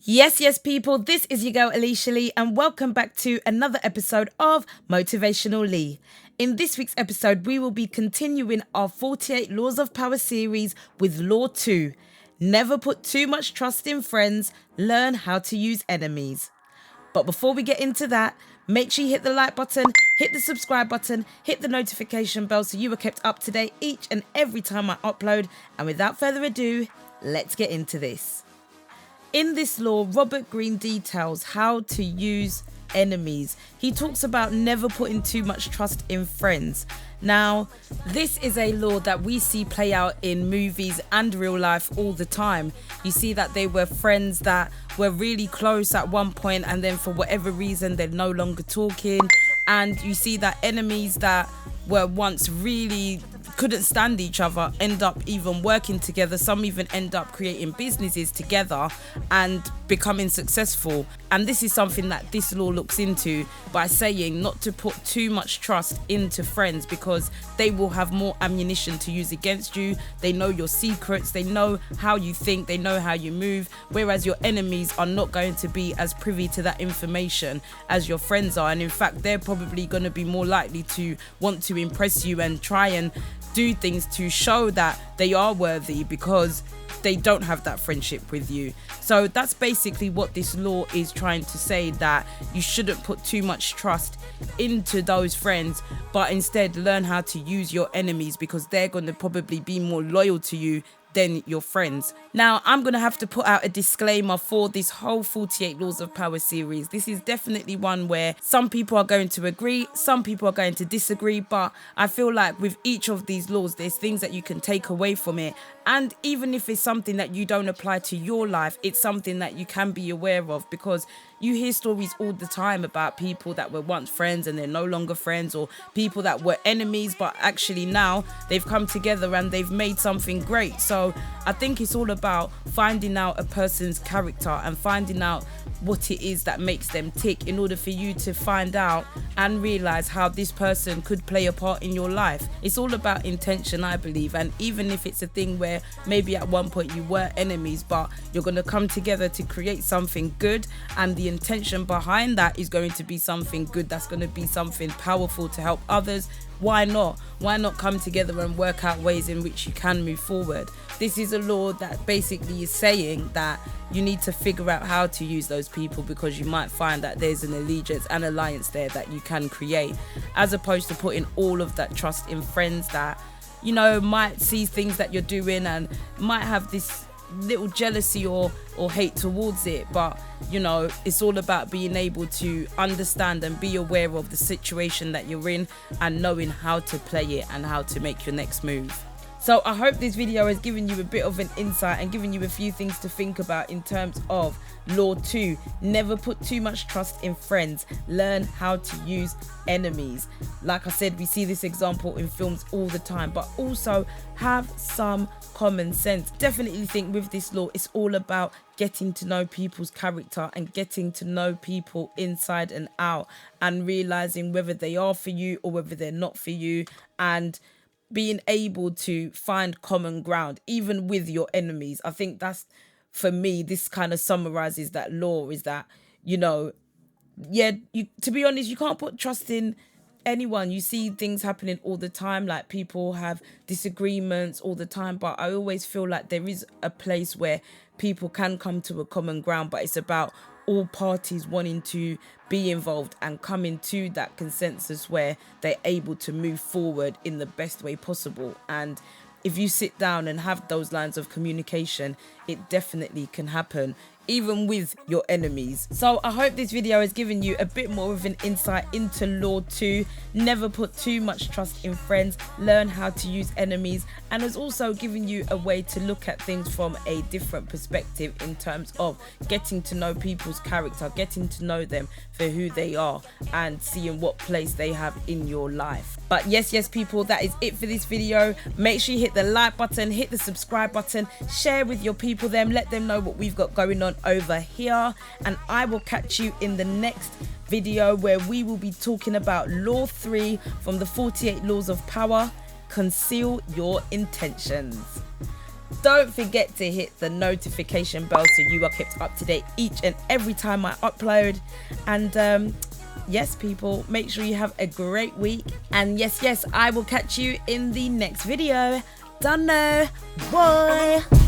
Yes, people, this is your girl Aleisha Lee, and welcome back to another episode of Motivational Lee. In this week's episode, we will be continuing our 48 Laws of Power series with Law 2. Never put too much trust in friends, learn how to use enemies. But before we get into that, make sure you hit the like button, hit the subscribe button, hit the notification bell so you are kept up to date each and every time I upload. And without further ado, let's get into this. In this law, Robert Greene details how to use enemies. He talks about never putting too much trust in friends. Now, this is a law that we see play out in movies and real life all the time. You see that they were friends that were really close at one point, and then for whatever reason, they're no longer talking. And you see that enemies that were once really couldn't stand each other end up even working together. Some even end up creating businesses together and becoming successful. And this is something that this law looks into by saying not to put too much trust into friends, because they will have more ammunition to use against you. They know your secrets, they know how you think, they know how you move, whereas your enemies are not going to be as privy to that information as your friends are. And in fact, they're probably going to be more likely to want to impress you and try and do things to show that they are worthy, because they don't have that friendship with you. So that's basically what this law is trying to say, that you shouldn't put too much trust into those friends, but instead learn how to use your enemies, because they're going to probably be more loyal to you than your friends. Now, I'm going to have to put out a disclaimer for this whole 48 Laws of Power series. This is definitely one where some people are going to agree, some people are going to disagree, but I feel like with each of these laws, there's things that you can take away from it. And even if it's something that you don't apply to your life, it's something that you can be aware of, because you hear stories all the time about people that were once friends and they're no longer friends, or people that were enemies but actually now they've come together and they've made something great. So I think it's all about finding out a person's character and finding out what it is that makes them tick, in order for you to find out and realize how this person could play a part in your life. It's all about intention, I believe. And even if it's a thing where maybe at one point you were enemies, but you're going to come together to create something good, and the intention behind that is going to be something good, that's going to be something powerful to help others, why not? Why not come together and work out ways in which you can move forward? This is a law that basically is saying that you need to figure out how to use those people, because you might find that there's an allegiance and alliance there that you can create, as opposed to putting all of that trust in friends that, you know, might see things that you're doing and might have this little jealousy or hate towards it. But you know, it's all about being able to understand and be aware of the situation that you're in and knowing how to play it and how to make your next move. So I hope this video has given you a bit of an insight and given you a few things to think about in terms of Law 2. Never put too much trust in friends. Learn how to use enemies. Like I said, we see this example in films all the time, but also have some common sense. Definitely think with this law, it's all about getting to know people's character and getting to know people inside and out, and realizing whether they are for you or whether they're not for you, and being able to find common ground even with your enemies. I think that's, for me, this kind of summarizes that law, is that, you know, to be honest, you can't put trust in anyone. You see things happening all the time, like people have disagreements all the time, but I always feel like there is a place where people can come to a common ground, but it's about all parties wanting to be involved and coming to that consensus where they're able to move forward in the best way possible. And if you sit down and have those lines of communication, it definitely can happen, even with your enemies. So I hope this video has given you a bit more of an insight into Law 2. Never put too much trust in friends. Learn how to use enemies, and has also given you a way to look at things from a different perspective in terms of getting to know people's character, getting to know them for who they are, and seeing what place they have in your life. But yes, people, that is it for this video. Make sure you hit the like button, hit the subscribe button, share with your people, let them know what we've got going on over here, and I will catch you in the next video, where we will be talking about Law 3 from the 48 Laws of Power. Conceal your intentions. don't forget to hit the notification bell so you are kept up to date each and every time I upload. And yes, people, make sure you have a great week. And yes, I will catch you in the next video. Done now. Bye.